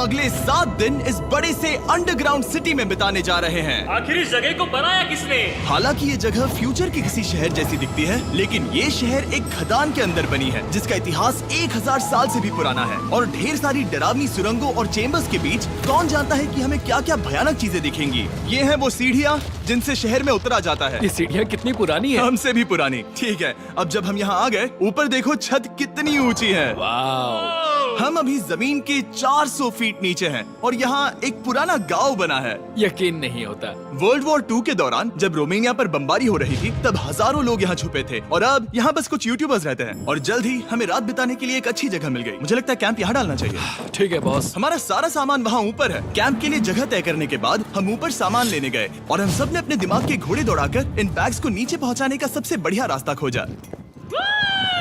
अगले 7 दिन इस बड़े से अंडरग्राउंड सिटी में बिताने जा रहे हैं। आखिर इस जगह को बनाया किसने? हालांकि ये जगह फ्यूचर के किसी शहर जैसी दिखती है, लेकिन ये शहर एक खदान के अंदर बनी है जिसका इतिहास 1000 साल से भी पुराना है। और ढेर सारी डरावनी सुरंगों और चेम्बर्स के बीच कौन जानता है कि हमें क्या क्या भयानक चीजें दिखेंगी। ये है वो सीढ़ियाँ जिनसे शहर में उतरा जाता है। ये सीढ़ियाँ कितनी पुरानी है? हमसे भी पुरानी। ठीक है, अब जब हम यहाँ आ गए, ऊपर देखो छत कितनी ऊंची है। वाव! हम अभी जमीन के 400 फीट नीचे हैं और यहाँ एक पुराना गांव बना है। यकीन नहीं होता। वर्ल्ड वॉर 2 के दौरान जब रोमानिया पर बमबारी हो रही थी, तब हजारों लोग यहाँ छुपे थे और अब यहाँ बस कुछ यूट्यूबर्स रहते हैं। और जल्द ही हमें रात बिताने के लिए एक अच्छी जगह मिल गई। मुझे लगता है कैंप यहाँ डालना चाहिए। ठीक है बॉस। हमारा सारा सामान वहाँ ऊपर है। कैंप के लिए जगह तय करने के बाद हम ऊपर सामान लेने गए और हम सब ने अपने दिमाग के घोड़े दौड़ाकर इन बैग्स को नीचे पहुँचाने का सबसे बढ़िया रास्ता खोजा।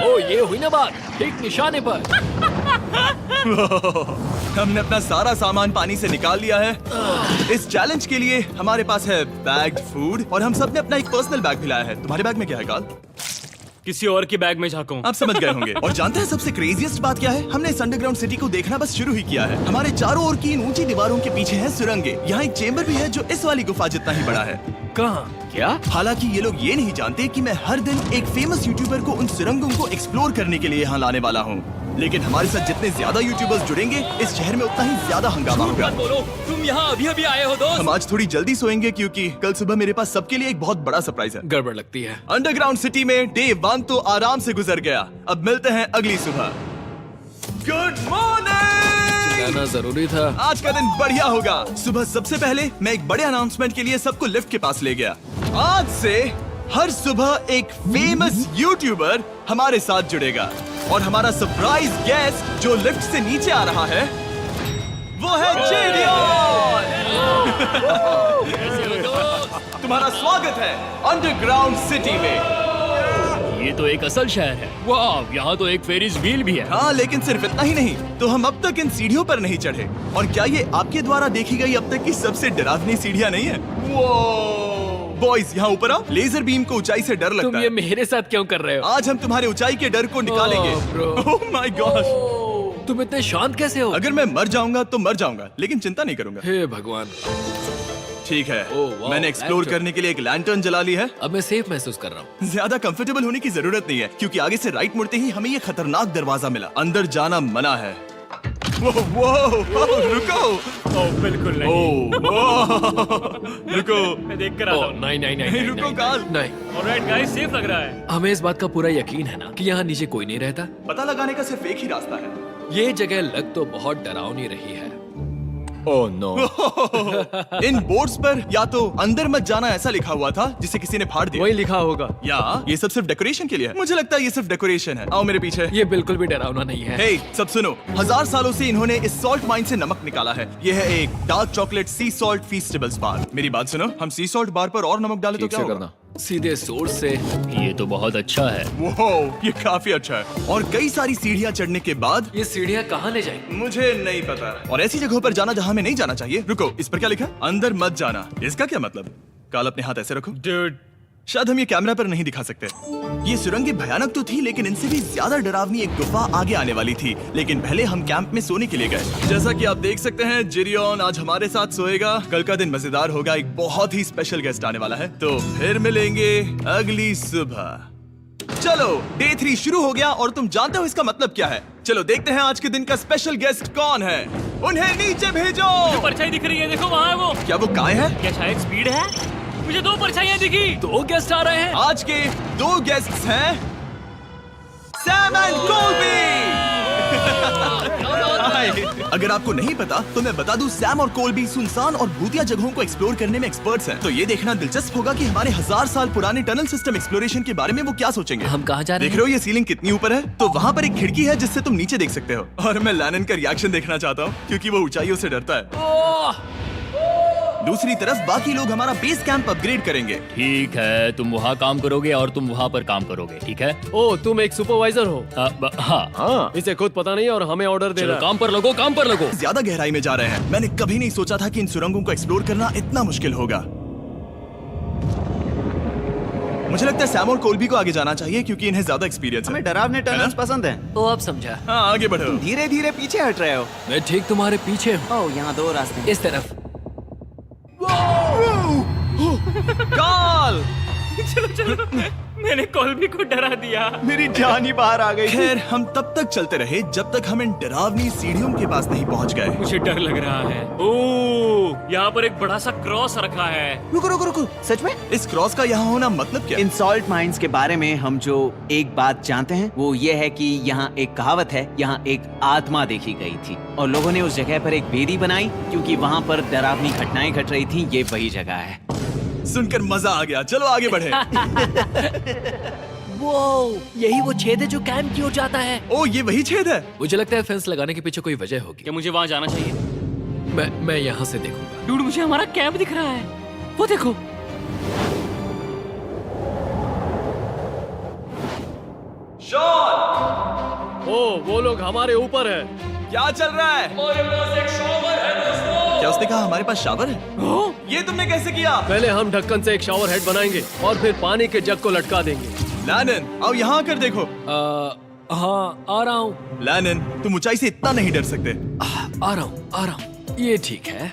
ओ, ये हुई ना बात, ठीक निशाने पर। हमने अपना सारा सामान पानी से निकाल लिया है। इस चैलेंज के लिए हमारे पास है बैग्ड फूड और हम सब ने अपना एक पर्सनल बैग भी लाया है। तुम्हारे बैग में क्या है काल? किसी और की बैग में झांकूं। आप समझ गए होंगे। और जानते हैं सबसे क्रेजीएस्ट बात क्या है? हमने इस अंडरग्राउंड सिटी को देखना बस शुरू ही किया है। हमारे चारों ओर की इन ऊंची दीवारों के पीछे है सुरंगे। यहाँ एक चेम्बर भी है जो इस वाली गुफा जितना ही बड़ा है। कहाँ? क्या? हालांकि ये लोग ये नहीं जानते कि मैं हर दिन एक फेमस यूट्यूबर को उन सुरंगों को एक्सप्लोर करने के लिए यहाँ लाने वाला हूँ। लेकिन हमारे साथ जितने ज्यादा यूट्यूबर्स जुड़ेंगे, इस शहर में उतना ही ज्यादा हंगामा होगा। मत बोलो, तुम यहाँ अभी आए हो दोस्त। हम आज थोड़ी जल्दी सोएंगे क्योंकि कल सुबह मेरे पास सबके लिए एक बहुत बड़ा सरप्राइज है। गड़बड़ लगती है। अंडरग्राउंड सिटी में डे 1 तो आराम से गुजर गया। अब मिलते हैं अगली सुबह। Good morning. जाना जरूरी था। आज का दिन बढ़िया होगा। सुबह सबसे पहले मैं एक बड़े अनाउंसमेंट के लिए सबको लिफ्ट के पास ले गया। आज से हर सुबह एक फेमस यूट्यूबर हमारे साथ जुड़ेगा और हमारा सरप्राइज गेस्ट जो लिफ्ट से नीचे आ रहा है वो है जेडियन। तुम्हारा स्वागत है अंडरग्राउंड सिटी में। ये तो एक असल शहर है। वाह, यहाँ तो एक फेरिस व्हील भी है। हाँ, लेकिन सिर्फ इतना ही नहीं, तो हम अब तक इन सीढ़ियों पर नहीं चढ़े। और क्या ये आपके द्वारा देखी गई अब तक की सबसे डरावनी सीढ़ियाँ नहीं है? बॉयज, यहाँ ऊपर आओ। लेजर बीम को ऊंचाई से डर लगता तुम है। ये मेरे साथ क्यों कर रहे हो? आज हम तुम्हारे ऊंचाई के डर को निकालेंगे। ओह माय गॉड, तुम इतने शांत कैसे हो? अगर मैं मर जाऊंगा तो मर जाऊंगा, लेकिन चिंता नहीं करूंगा। हे भगवान। ठीक है, वाह, मैंने एक्सप्लोर लैंटर्न। करने के लिए एक लैंटर्न जला ली है। अब मैं सेफ महसूस कर रहा हूँ। ज्यादा कंफर्टेबल होने की जरूरत नहीं है क्योंकि आगे से राइट मुड़ते ही हमें ये खतरनाक दरवाजा मिला। अंदर जाना मना है। वो रुको। बिल्कुल नहीं। रुको। मैं देख कर आता हूँ। नहीं नहीं नहीं नहीं, रुको काल। नहीं। ऑलराइट गाइस, सेफ लग रहा है। हमें इस बात का पूरा यकीन है ना कि यहाँ नीचे कोई नहीं रहता। पता लगाने का सिर्फ एक ही रास्ता है। ये जगह लग तो बहुत डरावनी रही है। Oh no. इन बोर्ड्स पर या तो अंदर मत जाना ऐसा लिखा हुआ था जिसे किसी ने फाड़ दिया। वही लिखा होगा। या ये सब सिर्फ डेकोरेशन के लिए है। मुझे लगता है ये सिर्फ डेकोरेशन है। आओ मेरे पीछे। ये बिल्कुल भी डरावना नहीं है। हे, सब सुनो। 1000 सालों से इन्होंने इस सॉल्ट माइन से नमक निकाला है। ये है एक डार्क चॉकलेट सी सॉल्ट फीस्टेबल्स बार। मेरी बात सुनो, हम सी सॉल्ट बार पर और नमक डाले तो ठीक क्या से होगा? सीधे सोर्स से। ये तो बहुत अच्छा है। वो ये काफी अच्छा है। और कई सारी सीढ़ियाँ चढ़ने के बाद ये सीढ़ियाँ कहाँ ले जाएंगी? मुझे नहीं पता। और ऐसी जगहों पर जाना जहाँ हमें नहीं जाना चाहिए। रुको, इस पर क्या लिखा है? अंदर मत जाना। इसका क्या मतलब? काल अपने हाथ ऐसे रखो। Dude, शायद हम ये कैमरा पर नहीं दिखा सकते। ये सुरंगें भयानक तो थी, लेकिन इनसे भी ज्यादा डरावनी एक गुफा आगे आने वाली थी। लेकिन पहले हम कैंप में सोने के लिए गए। जैसा कि आप देख सकते हैं, जिरियन आज हमारे साथ सोएगा। कल का दिन मजेदार होगा। एक बहुत ही स्पेशल गेस्ट आने वाला है। तो फिर मिलेंगे अगली सुबह। चलो, डे 3 शुरू हो गया और तुम जानते हो इसका मतलब क्या है? चलो देखते हैं आज के दिन का स्पेशल गेस्ट कौन है। उन्हें नीचे भेजो। परछाई दिख रही है, देखो वहाँ है वो। क्या वो काय है? क्या शायद स्पीड है? मुझे 2 परछाइयाँ दिखी। 2 गेस्ट आ रहे हैं। आज के 2 गेस्ट्स हैं सैम एंड कोल्बी। अगर आपको नहीं पता तो मैं बता दूं, सैम और कोल्बी सुनसान और भूतिया जगहों को एक्सप्लोर करने में एक्सपर्ट्स हैं। तो ये देखना दिलचस्प होगा कि हमारे 1000 साल पुराने टनल सिस्टम एक्सप्लोरेशन के बारे में वो क्या सोचेंगे। हम कहाँ जा रहे देख रहे हो ये सीलिंग कितनी ऊपर है? तो वहाँ पर एक खिड़की है जिससे तुम नीचे देख सकते हो। और मैं लैनन का रिएक्शन देखना चाहता हूँ क्योंकि वो ऊंचाइयों से डरता है। दूसरी तरफ बाकी लोग हमारा बेस कैंप अपग्रेड करेंगे। ठीक है, तुम वहाँ काम करोगे और तुम वहाँ पर काम करोगे, ठीक है? ओ, तुम एक सुपरवाइजर हो? हाँ। इसे खुद पता नहीं और हमें ऑर्डर दे चलो रहा है। काम पर लगो, काम पर लगो। ज्यादा गहराई में जा रहे हैं। मैंने कभी नहीं सोचा था कि इन सुरंगों को एक्सप्लोर करना इतना मुश्किल होगा। मुझे लगता है सैम और कोल्बी को आगे जाना चाहिए क्योंकि इन्हें ज्यादा एक्सपीरियंस है। हमें डरावने टनल्स पसंद हैं। तो अब समझा। हाँ आगे बढ़ो। धीरे धीरे पीछे हट रहे हो। मैं ठीक तुम्हारे पीछे हूँ। ओह, यहाँ 2 रास्ते हैं। इस तरफ। कॉल। मैंने कोल्बी को डरा दिया। मेरी जान ही बाहर आ गई। खैर हम तब तक चलते रहे जब तक हम इन डरावनी सीढ़ियों के पास नहीं पहुंच गए। मुझे डर लग रहा है। ओह, यहाँ पर एक बड़ा सा क्रॉस रखा है। रुको रुको रुको, सच में? इस क्रॉस का यहाँ होना मतलब क्या? इन सॉल्ट माइंस के बारे में हम जो एक बात जानते हैं वो ये है कि यहाँ एक कहावत है, यहाँ एक आत्मा देखी गई थी और लोगों ने उस जगह पर एक बेदी बनाई क्योंकि वहाँ पर डरावनी घटनाएं घट रही थी। ये वही जगह है। सुनकर मजा आ गया। चलो आगे बढ़े। वो यही वो छेद है जो कैंप की ओर जाता है। ओ ये वही छेद है। मुझे लगता है फेंस लगाने के पीछे कोई वजह होगी। क्या मुझे वहाँ जाना चाहिए? मैं यहाँ से देखूंगा। डूड, मुझे हमारा कैंप दिख रहा है। वो देखो। शॉन, ओ वो लोग हमारे ऊपर है। क्या चल रहा है? क्या उसने कहा हमारे पास शावर है? ये तुमने कैसे किया? पहले हम ढक्कन से एक शावर हेड बनाएंगे और फिर पानी के जग को लटका देंगे। लैनन आओ यहाँ आकर देखो। हाँ आ रहा हूँ। लैनन तुम ऊंचाई से इतना नहीं डर सकते। आ रहा हूँ। ये ठीक है।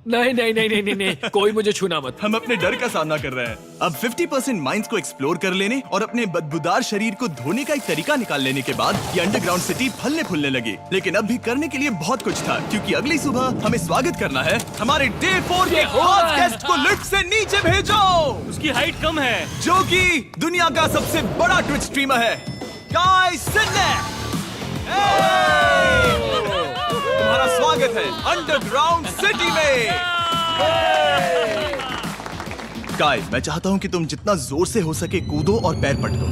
नहीं नहीं नहीं नहीं नहीं नहीं, कोई मुझे छूना मत। हम अपने डर का सामना कर रहे हैं। अब 50% माइंस को एक्सप्लोर कर लेने और अपने बदबूदार शरीर को धोने का एक तरीका निकाल लेने के बाद ये अंडरग्राउंड सिटी फलने फूलने लगी। लेकिन अब भी करने के लिए बहुत कुछ था क्योंकि अगली सुबह हमें स्वागत करना है हमारे डे 4 के खास गेस्ट को लिफ्ट से नीचे भेजो, उसकी हाइट कम है। जो कि दुनिया का सबसे बड़ा ट्विच स्ट्रीमर है, गाय सिडनेक। तुम्हारा स्वागत है अंडरग्राउंड सिटी में। गाय, मैं चाहता हूँ कि तुम जितना जोर से हो सके कूदो और पैर पटको।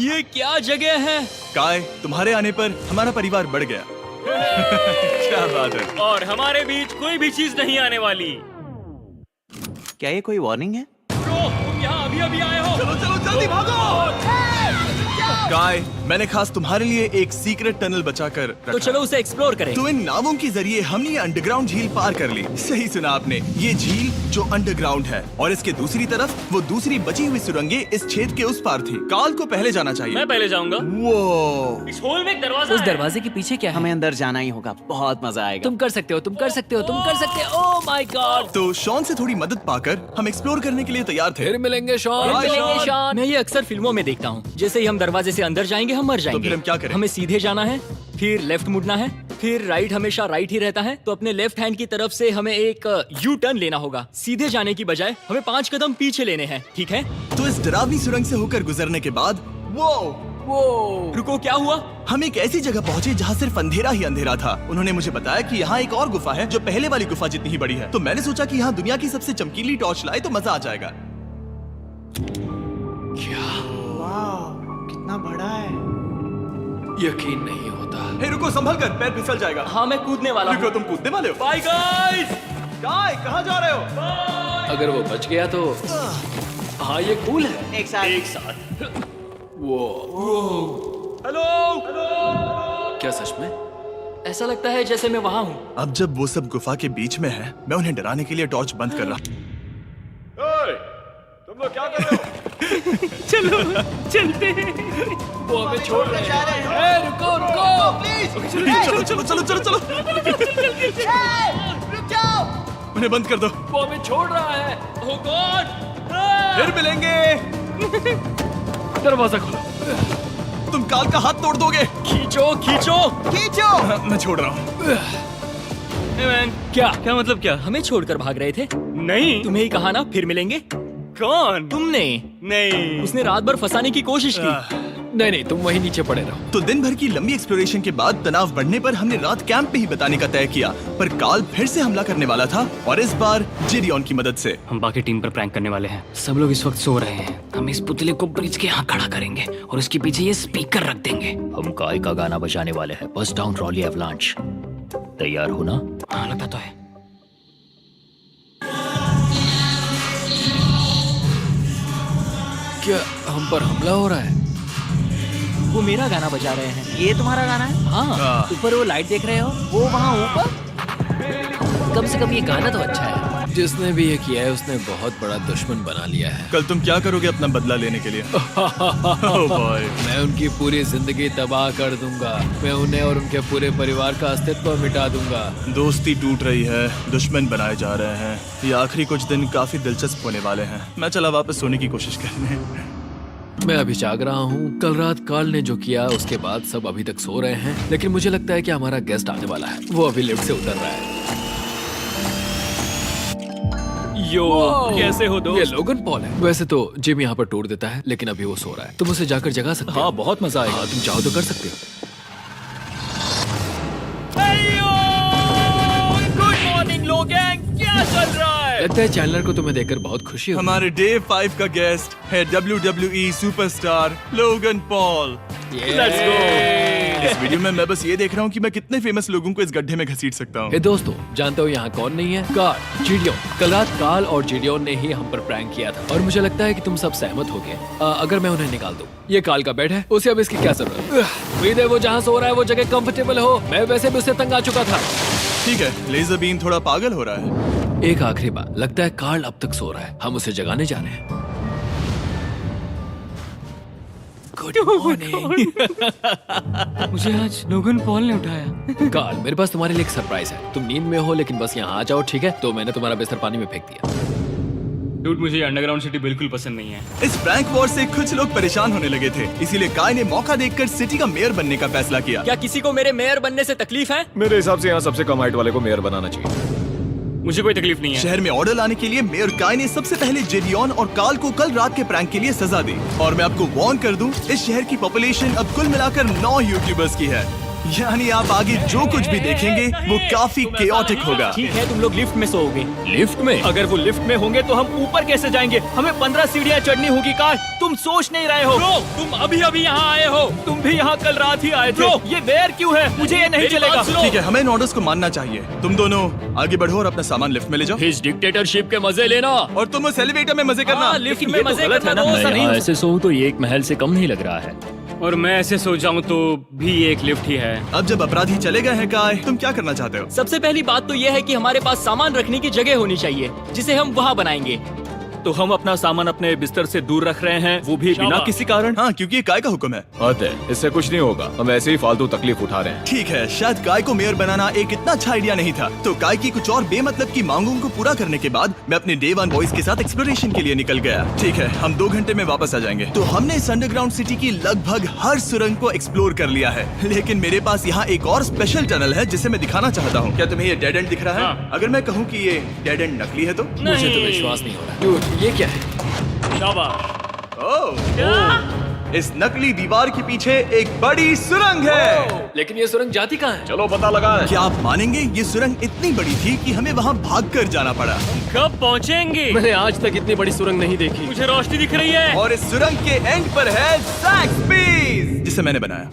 ये क्या जगह है? गाय, तुम्हारे आने पर हमारा परिवार बढ़ गया। क्या बात है। और हमारे बीच कोई भी चीज नहीं आने वाली। क्या ये कोई वार्निंग है? ब्रो, तुम यहाँ अभी आए हो। चलो चलो जल्दी भागो। गाय, मैंने खास तुम्हारे लिए एक सीक्रेट टनल बचाकर रखा। तो चलो उसे एक्सप्लोर करें। तो इन नावों के जरिए हमने ये अंडरग्राउंड झील पार कर ली। सही सुना आपने, ये झील जो अंडरग्राउंड है और इसके दूसरी तरफ वो दूसरी बची हुई सुरंगें इस छेद के उस पार थी। काल को पहले जाना चाहिए। मैं पहले जाऊंगा। वो इस होल में एक दरवाजा उस है। दरवाजे के पीछे क्या है? हमें अंदर जाना ही होगा। बहुत मजा आएगा। तुम कर सकते हो, तुम कर सकते हो, तुम कर सकते हो। Oh my God. तो शॉन से थोड़ी मदद पाकर हम एक्सप्लोर करने के लिए तैयार थे। फिर मिलेंगे शॉन। Bye, चलेंगे Sean। शॉन। मैं ये अक्सर फिल्मों में देखता हूँ। जैसे ही हम दरवाजे से अंदर जाएंगे हम मर जाएंगे। फिर हम क्या करें? हमें सीधे जाना है, फिर लेफ्ट मुड़ना है, फिर राइट हमेशा राइट ही रहता है। तो अपने लेफ्ट हैंड की तरफ से हमें एक यू टर्न लेना होगा। सीधे जाने की बजाय हमें 5 कदम पीछे लेने हैं, ठीक है? तो इस डरावनी सुरंग से होकर गुजरने के बाद वो रुको, क्या हुआ? हम एक ऐसी जगह पहुंचे जहाँ सिर्फ अंधेरा ही अंधेरा था। उन्होंने मुझे बताया कि यहाँ एक और गुफा है जो पहले वाली गुफा जितनी ही बड़ी है। तो मैंने सोचा कि यहाँ दुनिया की सबसे चमकीली टॉर्च लाए तो मजा आ जाएगा। कितना बड़ा है। यकीन नहीं होता। हे रुको, संभल कर, पैर फिसल जाएगा। हाँ, मैं कूदने वाला रुको, हूँ। तुम कूदने वाले हो? Bye guys. गाय, कहाँ जा रहे हो? अगर वो बच गया तो हाँ ये कूल है। एक साथ। एक साथ। वो हेलो। क्या सच में? ऐसा लगता है जैसे मैं वहाँ हूँ। अब जब वो सब गुफा के बीच में है, मैं उन्हें डराने के लिए टॉर्च बंद कर रहा। तुम लोग क्या कर रहे हो? चलो चलते हैं। वो हमें छोड़ रहे हैं। रुको रुको। चलो चलो चलो चलो चलो। उन्हें बंद कर दो। वो हमें छोड़ रहा है। ओह गॉड। फिर मिलेंगे। दरवाजा खोलो। तुम काल का हाथ तोड़ दोगे। खींचो खींचो। हाँ, मैं छोड़ रहा हूँ। क्या मतलब क्या? हमें छोड़कर भाग रहे थे? नहीं, तुम्हें ही कहा ना फिर मिलेंगे। कौन? तुमने? नहीं, उसने रात भर फंसाने की कोशिश की। नहीं तुम वहीं नीचे पड़े रहो। तो दिन भर की लंबी एक्सप्लोरेशन के बाद तनाव बढ़ने पर हमने रात कैंप पे ही बिताने का तय किया। पर काल फिर से हमला करने वाला था और इस बार जिरियन की मदद से। हम बाकी टीम पर प्रैंक करने वाले हैं। सब लोग इस वक्त सो रहे हैं। हम इस पुतले को ब्रिज के यहाँ खड़ा करेंगे और उसके पीछे ये स्पीकर रख देंगे। हम काय का गाना बजाने वाले हैं। Bust down Rollie avalanche. तैयार हो ना? हाँ लगता तो है। क्या हम पर हमला हो रहा है? वो मेरा गाना बजा रहे हैं। ये तुम्हारा गाना है? हाँ, ऊपर वो लाइट देख रहे हो? वो वहाँ ऊपर? कम से कम ये गाना तो अच्छा है। जिसने भी ये किया है उसने बहुत बड़ा दुश्मन बना लिया है। कल तुम क्या करोगे अपना बदला लेने के लिए? Oh boy. मैं उनकी पूरी जिंदगी तबाह कर दूंगा। मैं उन्हें और उनके पूरे परिवार का अस्तित्व मिटा दूंगा। दोस्ती टूट रही है, दुश्मन बनाए जा रहे हैं। ये आखिरी कुछ दिन काफी दिलचस्प होने वाले हैं। मैं चला वापस सोने की कोशिश करने। मैं अभी जाग रहा हूँ। कल रात कार्ल ने जो किया उसके बाद सब अभी तक सो रहे हैं, लेकिन मुझे लगता है कि हमारा गेस्ट आने वाला है। वो अभी लिफ्ट से उतर रहा है। यो, कैसे हो ये दोस्त? लोगन पॉल है। वैसे तो जिम यहाँ पर टूर देता है, लेकिन अभी वो सो रहा है। तुम उसे जाकर जगा सकते हो। हाँ, बहुत मजा आएगा। हाँ, तुम चाहो तो कर सकते हो। गुड मॉर्निंग लोग, क्या चल रहा है? लगता है चैनलर को तुम्हें देखकर बहुत खुशी होगी। हमारे डे 5 का गेस्ट है WWE superstar Logan Paul. Let's go। इस वीडियो में मैं बस ये देख रहा हूँ कि मैं कितने फेमस लोगों को इस गड्ढे में घसीट सकता हूँ। ए दोस्तों, जानते हो यहाँ कौन नहीं है? कार्ल, जिडियोन। कल रात कार्ल और जिडियोन ने ही हम पर प्रैंक किया था और मुझे लगता है कि तुम सब सहमत हो गए। अगर मैं उन्हें निकाल दूं। ये कार्ल का बेड है, उसे अब इसकी क्या जरूरत है? उम्मीद है वो जहाँ सो रहा है वो जगह कंफर्टेबल हो। मैं वैसे भी उससे तंग आ चुका था। ठीक है, लेजर बीम थोड़ा पागल हो रहा है। एक आखिरी बात, लगता है कार्ल अब तक सो रहा है। हम उसे जगाने जा रहे हैं। Good morning. मुझे आज लोगन पॉल ने उठाया। कार्ल, मेरे पास तुम्हारे लिए एक सरप्राइज है। तुम नींद में हो लेकिन बस यहाँ आ जाओ, ठीक है? तो मैंने तुम्हारा बिस्तर पानी में फेंक दिया। डूड, मुझे अंडरग्राउंड सिटी बिल्कुल पसंद नहीं है। इस प्रैंक वॉर से कुछ लोग परेशान होने लगे थे, इसीलिए काय ने मौका देखकर सिटी का मेयर बनने का फैसला किया। क्या किसी को मेरे मेयर बनने से तकलीफ है? मेरे हिसाब से यहाँ सबसे कम हाइट वाले को मेयर बनाना चाहिए। मुझे कोई तकलीफ नहीं है। शहर में ऑर्डर लाने के लिए मेयर काय ने सबसे पहले जेडियन और कार्ल को कल रात के प्रैंक के लिए सजा दी। और मैं आपको वार्न कर दूं, इस शहर की पॉपुलेशन अब कुल मिलाकर 9 यूट्यूबर्स की है। यानी आप आगे जो कुछ भी देखेंगे वो काफी केओटिक होगा। ठीक है, तुम लोग लिफ्ट में सोओगे। लिफ्ट में? अगर वो लिफ्ट में होंगे तो हम ऊपर कैसे जाएंगे? हमें 15 सीढ़ियाँ चढ़नी होगी। काय, तुम सोच नहीं रहे हो। ब्रो, तुम अभी अभी यहाँ आए हो। तुम भी यहाँ कल रात ही आए थे। ब्रो, ये वेयर क्यों है? मुझे ये नहीं चलेगा। ठीक है, हमें इन ऑर्डर्स को मानना चाहिए। तुम दोनों आगे बढ़ो और अपना सामान लिफ्ट में ले जाओ। इस डिक्टेटरशिप के मजे लेना। और तुम उस एलिवेटर में मजे करना। लिफ्ट में मजे करना दोस्त। मैं ऐसे सोऊं तो ये एक महल से कम नहीं लग रहा है। और मैं ऐसे सो जाऊं तो भी एक लिफ्ट ही है। अब जब अपराधी चले गए हैं काय, तुम क्या करना चाहते हो? सबसे पहली बात तो यह है कि हमारे पास सामान रखने की जगह होनी चाहिए जिसे हम वहाँ बनाएंगे। तो हम अपना सामान अपने बिस्तर से दूर रख रहे हैं, वो भी बिना किसी कारण। हाँ, क्योंकि ये काय का हुक्म है। अतः इससे कुछ नहीं होगा, हम ऐसे ही फालतू तकलीफ उठा रहे हैं। ठीक है, शायद काय को मेयर बनाना एक इतना अच्छा आइडिया नहीं था। तो काय की कुछ और बेमतलब की मांगों को पूरा करने के बाद मैं अपने डे 1 बॉयज के साथ एक्सप्लोरेशन के लिए निकल गया। ठीक है, हम 2 घंटे में वापस आ जाएंगे। तो हमने इस अंडरग्राउंड सिटी की लगभग हर सुरंग को एक्सप्लोर कर लिया है, लेकिन मेरे पास यहाँ एक और स्पेशल टनल है जिसे मैं दिखाना चाहता हूँ। क्या तुम्हें ये डेड एंड दिख रहा है? हाँ। अगर मैं कहूँ कि ये डेड एंड नकली है तो? मुझे तो विश्वास नहीं हो रहा। डूड, ये क्या है? ओह, इस नकली दीवार के पीछे एक बड़ी सुरंग है। लेकिन ये सुरंग जाती कहाँ है? चलो पता लगाएं। क्या आप मानेंगे, ये सुरंग इतनी बड़ी थी कि हमें वहाँ भागकर जाना पड़ा। कब पहुँचेंगे? मैंने आज तक इतनी बड़ी सुरंग नहीं देखी। मुझे रोशनी दिख रही है। और इस सुरंग के एंड पर है ज़ैक्सबीस, जिसे मैंने बनाया।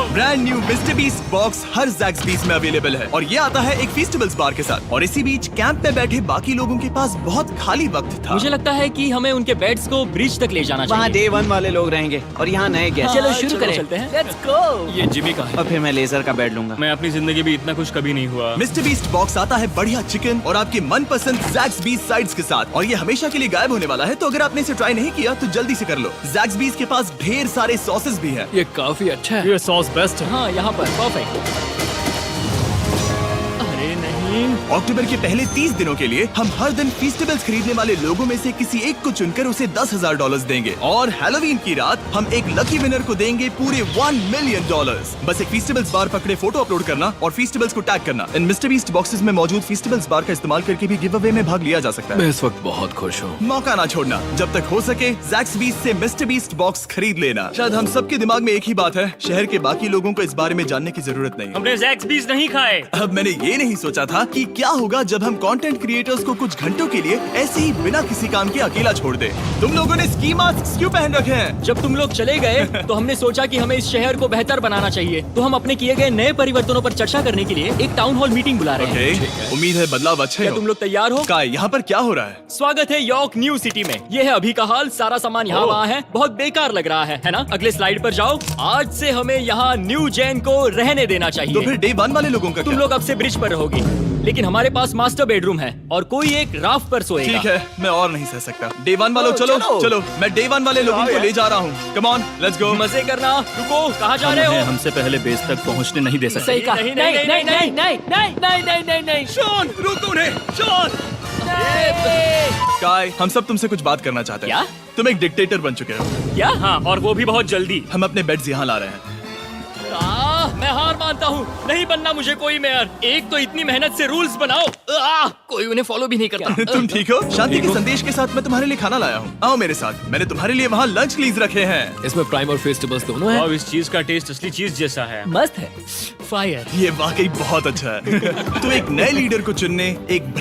Brand new mister beast box हर ज़ैक्सबीस में अवेलेबल है और ये आता है एक फेस्टिवल्स बार के साथ। और इसी बीच कैंप में बैठे बाकी लोगों के पास बहुत खाली वक्त था। मुझे लगता है कि हमें उनके बेड्स को ब्रिज तक ले जाना वहाँ चाहिए। डे 1 वाले लोग रहेंगे और यहाँ नए गेस्ट। चलो शुरू करें। चलते हैं। Let's go। ये जिमी का है। और फिर मैं लेजर का बेड लूंगा। मैं अपनी जिंदगी में इतना खुश कभी नहीं हुआ। मिस्टर बीस्ट बॉक्स आता है बढ़िया चिकन और आपके मनपसंद ज़ैक्सबीस साइड्स के साथ, और ये हमेशा के लिए गायब होने वाला है। तो अगर आपने इसे ट्राई नहीं किया तो जल्दी से कर लो। ज़ैक्सबीस के पास ढेर सारे सॉसेस भी है। ये काफी अच्छा है। ये सॉस बेस्ट है। हाँ, यहाँ पर परफेक्ट। अरे नहीं। अक्टूबर के पहले 30 दिनों के लिए हम हर दिन फेस्टिवल्स खरीदने वाले लोगों में से किसी एक को चुनकर उसे $10,000 देंगे, और हैलोवीन की रात हम एक लकी विनर को देंगे पूरे $1 मिलियन। बस एक फेस्टिवल्स बार पकड़े फोटो अपलोड करना और फेस्टिवल्स को टैग करना। इन मिस्टर बीस्ट बॉक्सेस में मौजूद फेस्टिवल्स बार का इस्तेमाल करके भी गिव अवे में भाग लिया जा सकता है। मैं इस वक्त बहुत खुश हूँ। मौका ना छोड़ना, जब तक हो सके ज़ैक्सबीस से मिस्टर बीस्ट बॉक्स खरीद लेना। शायद हम सबके दिमाग में एक ही बात है, शहर के बाकी लोगों को इस बारे में जानने की जरूरत नहीं। हमने ज़ैक्सबीस नहीं खाए। अब मैंने ये नहीं सोचा था कि क्या होगा जब हम कंटेंट क्रिएटर्स को कुछ घंटों के लिए ऐसे ही बिना किसी काम के अकेला छोड़ दे। तुम लोगों ने स्की मास्क क्यों पहन रखे हैं? जब तुम लोग चले गए तो हमने सोचा कि हमें इस शहर को बेहतर बनाना चाहिए। तो हम अपने किए गए नए परिवर्तनों पर चर्चा करने के लिए एक टाउन हॉल मीटिंग बुला रहे हैं। उम्मीद है बदलाव अच्छे क्या हो। तुम लोग तैयार हो? काय, यहाँ पर क्या हो रहा है? स्वागत है यॉर्क न्यू सिटी में। ये है अभी का हाल। सारा सामान यहाँ वहाँ है। बहुत बेकार लग रहा है ना? अगले स्लाइड पर जाओ। आज से हमें यहाँ न्यू जेन को रहने देना चाहिए। तो फिर डे 1 वाले लोगों का तुम क्या? लोग अब से ब्रिज पर रहोगे। लेकिन हमारे पास मास्टर बेडरूम है और कोई एक राफ्ट पर सोएगा। ठीक है, मैं और नहीं सह सकता। डे 1 वालों चलो चलो, मैं डे 1 वाले लोगों को ले जा रहा हूँ। Come on, let's go. मजे करना। रुको, कहाँ जा रहे हो? हमसे पहले बेस तक पहुंचने नहीं दे सकते। सही कहा। नहीं नहीं नहीं नहीं नहीं नहीं नहीं नहीं नहीं नहीं। शॉन, रोको उन्हें, शॉन। काय, हम सब तुमसे कुछ बात करना चाहते हैं। क्या? तुम एक डिक्टेटर बन चुके हो। क्या? हाँ, और वो भी बहुत जल्दी। हम अपने बेड्स यहाँ ला रहे हैं। मैं हार मानता हूँ, नहीं बनना मुझे कोई मेयर। एक तो इतनी मेहनत से रूल्स बनाओ, कोई उन्हें फॉलो भी नहीं करता। तुम ठीक हो? शांति के संदेश के साथ मैं तुम्हारे लिए खाना लाया हूँ। आओ मेरे साथ, मैंने तुम्हारे लिए वहाँ लंच लीज रखे हैं। इसमें प्राइम और फेस्टिवल्स दोनों हैं। अब इस चीज का टेस्ट असली चीज जैसा है। मस्त है। फायर। ये वाकई बहुत अच्छा है। तुम एक नए लीडर को चुनने एक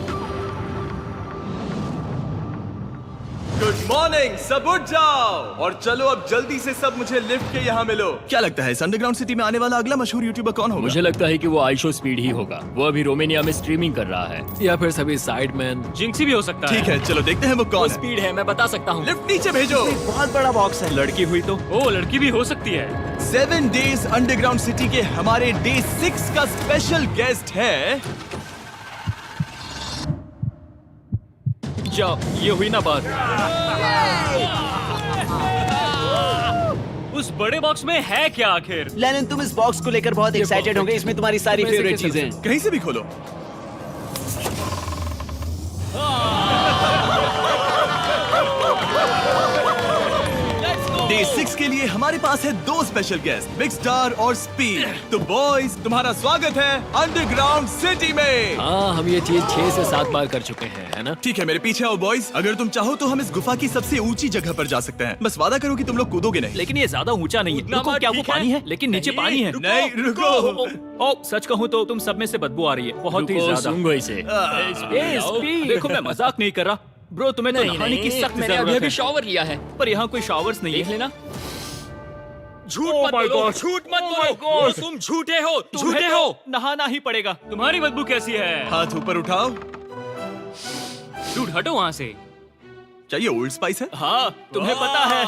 गुड मॉर्निंग, सब उठ जाओ और चलो अब जल्दी से सब मुझे लिफ्ट के यहाँ मिलो। क्या लगता है इस अंडरग्राउंड सिटी में आने वाला अगला मशहूर यूट्यूबर कौन होगा? मुझे लगता है कि वो आइशो स्पीड ही होगा। वो अभी रोमेनिया में स्ट्रीमिंग कर रहा है। या फिर सभी साइडमैन। जिंक्सी भी हो सकता है। ठीक है, चलो देखते हैं वो कौन है। स्पीड है, मैं बता सकता हूँ। लिफ्ट नीचे भेजो। बहुत बड़ा बॉक्स है। लड़की हुई तो ओ लड़की भी हो सकती है। 7 डेज अंडरग्राउंड सिटी के हमारे डे 6 का स्पेशल गेस्ट है। जाओ, ये हुई ना बात। उस बड़े बॉक्स में है क्या आखिर? लेनिन, तुम इस बॉक्स को लेकर बहुत एक्साइटेड होंगे। इसमें तुम्हारी सारी फेवरेट चीजें हैं। कहीं से भी खोलो। डे 6 के लिए हमारे पास है 2 स्पेशल गेस्ट, बिग स्टार और स्पीड। तो बॉयज, तुम्हारा स्वागत है अंडरग्राउंड सिटी में। हाँ, हम ये चीज 6 से 7 बार कर चुके हैं, है ना? ठीक है, मेरे पीछे आओ बॉयज। अगर तुम चाहो तो हम इस गुफा की सबसे ऊंची जगह पर जा सकते हैं। बस वादा करो कि तुम लोग कूदोगे नहीं। लेकिन ये ज्यादा ऊंचा नहीं है। उतना रुको, मत, क्या वो ठीक है? पानी है? लेकिन नीचे नहीं, पानी है। नहीं, रुको। ओ, सच कहूँ तो तुम सब में से बदबू आ रही है, बहुत ही ज्यादा। सूंघो इसे। देखो, मैं मजाक नहीं कर रहा ब्रो, तुम्हें तो नहाने की सख्त मैंने अभी जरूरत अभी है। शावर लिया है। पर यहाँ कोई शावर्स नहीं देख है। लेना। झूठ Oh मत my बोलो, God. झूठ मत Oh my बोलो। God. वो तुम झूठे हो, झूठे तुम्हें हो। तो नहाना ही पड़ेगा। तुम्हारी बदबू कैसी है? हाथ ऊपर उठाओ। डूड, हटो वहाँ से। क्या ये ओल्ड स्पाइस है? हाँ, तुम्हें पता है।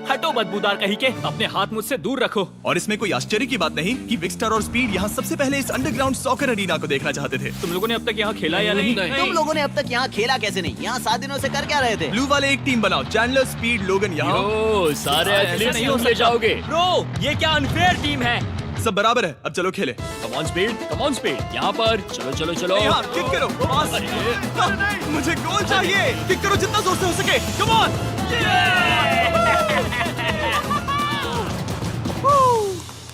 हटो बदबूदार कहीं के, अपने हाथ मुझसे दूर रखो। और इसमें कोई आश्चर्य की बात नहीं कि बिग स्टार और स्पीड यहाँ सबसे पहले इस अंडरग्राउंड सॉकर अरीना को देखना चाहते थे। तुम लोगों ने अब तक यहाँ खेला या नहीं? तुम लोगों ने अब तक यहाँ खेला कैसे नहीं? यहाँ 7 दिनों से कर क्या रहे थे? ब्लू वाले एक टीम बनाओ, चैंडलर, स्पीड, लोगन यहाँ। ओ, सारे ऐसा एथलीट्स नहीं हो तुम ले सकता। जाओगे। ब्रो, ये क्या अनफेयर टीम है। सब बराबर है, अब चलो खेले। Come on speed, come on speed. यहाँ पर चलो चलो चलो। यहाँ किक करो, पास। मुझे गोल चाहिए। किक करो जितना जोर से हो सके। Come on.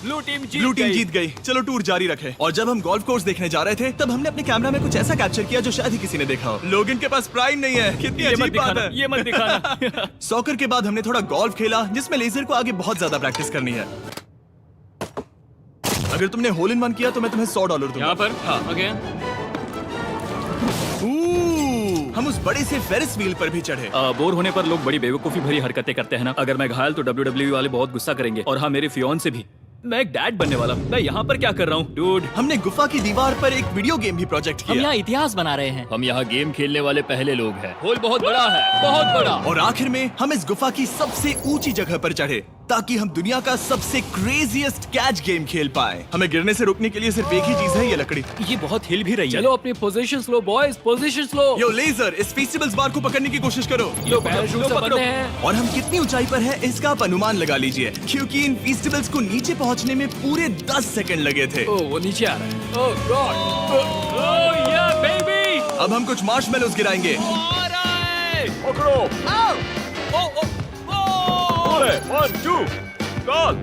Blue team blue team जीत गई। चलो टूर जारी रखें। और जब हम गोल्फ कोर्स देखने जा रहे थे तब हमने अपने कैमरा में कुछ ऐसा कैप्चर किया जो शायद ही किसी ने देखा हो। लोगन के पास प्राइम नहीं है। कितनी ये मत अजीब बात दिखाना, है। ये मत दिखाना। सॉकर के बाद हमने थोड़ा गोल्फ खेला जिसमें लेजर को आगे बहुत ज्यादा प्रैक्टिस करनी है। अगर तुमने होल इन वन किया तो मैं तुम्हें $100 दूंगा। यहाँ पर हाँ। ओके। हम उस बड़े से फेरिस व्हील पर भी चढ़े। बोर होने पर लोग बड़ी बेवकूफी भरी हरकतें करते हैं ना। अगर मैं घायल तो WWE वाले बहुत गुस्सा करेंगे, और हाँ, मेरे फियोन से भी। मैं एक डैड बनने वाला हूँ। मैं यहाँ पर क्या कर रहा हूँ डूड? हमने गुफा की दीवार पर एक वीडियो गेम भी प्रोजेक्ट हम किया। यहाँ इतिहास बना रहे हैं। हम यहाँ गेम खेलने वाले पहले लोग हैं। होल बहुत बड़ा है, बहुत बड़ा। और आखिर में हम इस गुफा की सबसे ऊंची जगह पर चढ़े ताकि हम दुनिया का सबसे क्रेजीएस्ट कैच गेम खेल पाए। हमें गिरने से रोकने के लिए सिर्फ एक ही चीज है, ये लकड़ी। ये बहुत हिल भी रही है। चलो अपनी पोजीशंस लो बॉयज, पोजीशंस लो। यो लेजर, इस फेस्टिवल्स बार को पकड़ने की कोशिश करो। लो पैराशूट से बंधे हैं। और हम कितनी ऊंचाई पर हैं इसका आप अनुमान लगा लीजिए, क्योंकि इन फेस्टिवल्स को नीचे पहुंचने में पूरे 10 सेकंड लगे थे। ओ, वो नीचे आ रहा है। ओह गॉड। ओह या बेबी। अब हम कुछ मार्शमेलोस गिराएंगे। पकड़ो। अरे 1 2 गोल।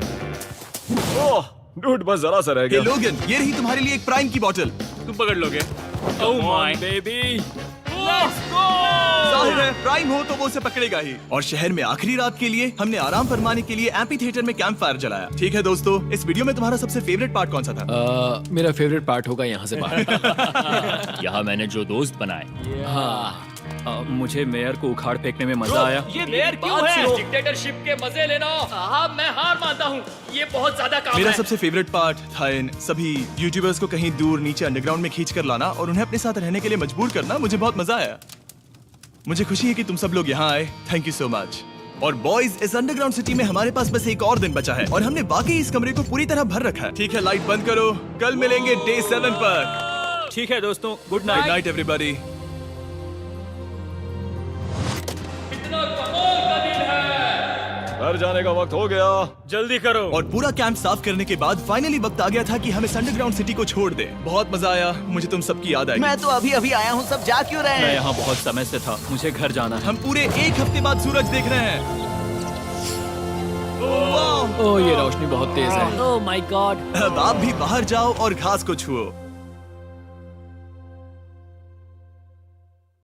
ओह डूड, बस जरा सा रह हे गया। लोगन, ये रही तुम्हारे लिए एक प्राइम की बोतल। तुम पकड़ लोगे? Oh my baby. जाहिर है प्राइम हो तो वो उसे पकड़ेगा ही। और शहर में आखिरी रात के लिए हमने आराम फरमाने के लिए एम्पी थिएटर में कैंप फायर जलाया। ठीक है दोस्तों, इस वीडियो में तुम्हारा सबसे फेवरेट पार्ट कौन सा था? मेरा फेवरेट पार्ट होगा यहाँ से बाहर। यहाँ मैंने जो दोस्त बनाए। हाँ, मुझे मेयर को उखाड़ फेंकने में मजा आया। ये मेयर क्यों है? डिक्टेटरशिप के मजे लेना। हाँ, मैं हार मानता हूँ। ये बहुत ज्यादा काम मेरा है। सबसे फेवरेट पार्ट था इन सभी यूट्यूबर्स को कहीं दूर नीचे अंडरग्राउंड में खींच कर लाना और उन्हें अपने साथ रहने के लिए मजबूर करना। मुझे बहुत मजा आया। मुझे खुशी है कि तुम सब लोग यहाँ आए। Thank you so much. और बॉयज, इस अंडरग्राउंड सिटी में हमारे पास बस एक और दिन बचा है और हमने वाकई इस कमरे को पूरी तरह भर रखा है। ठीक है, लाइट बंद करो। कल मिलेंगे डे 7 पर। ठीक है दोस्तों, good good night. Night everybody. घर जाने का वक्त हो गया। जल्दी करो। और पूरा कैंप साफ करने के बाद फाइनली वक्त आ गया था कि हम इस अंडरग्राउंड सिटी को छोड़ दें। बहुत मजा आया, मुझे तुम सबकी याद आएगी। मैं तो अभी अभी आया हूँ, सब जा क्यों रहे मैं हैं? यहाँ बहुत समय से था, मुझे घर जाना है। हम पूरे एक हफ्ते बाद सूरज देख रहे हैं। वाह! ओह ये रोशनी बहुत तेज है। Oh my God. अब आप भी बाहर जाओ और घास को छुओ।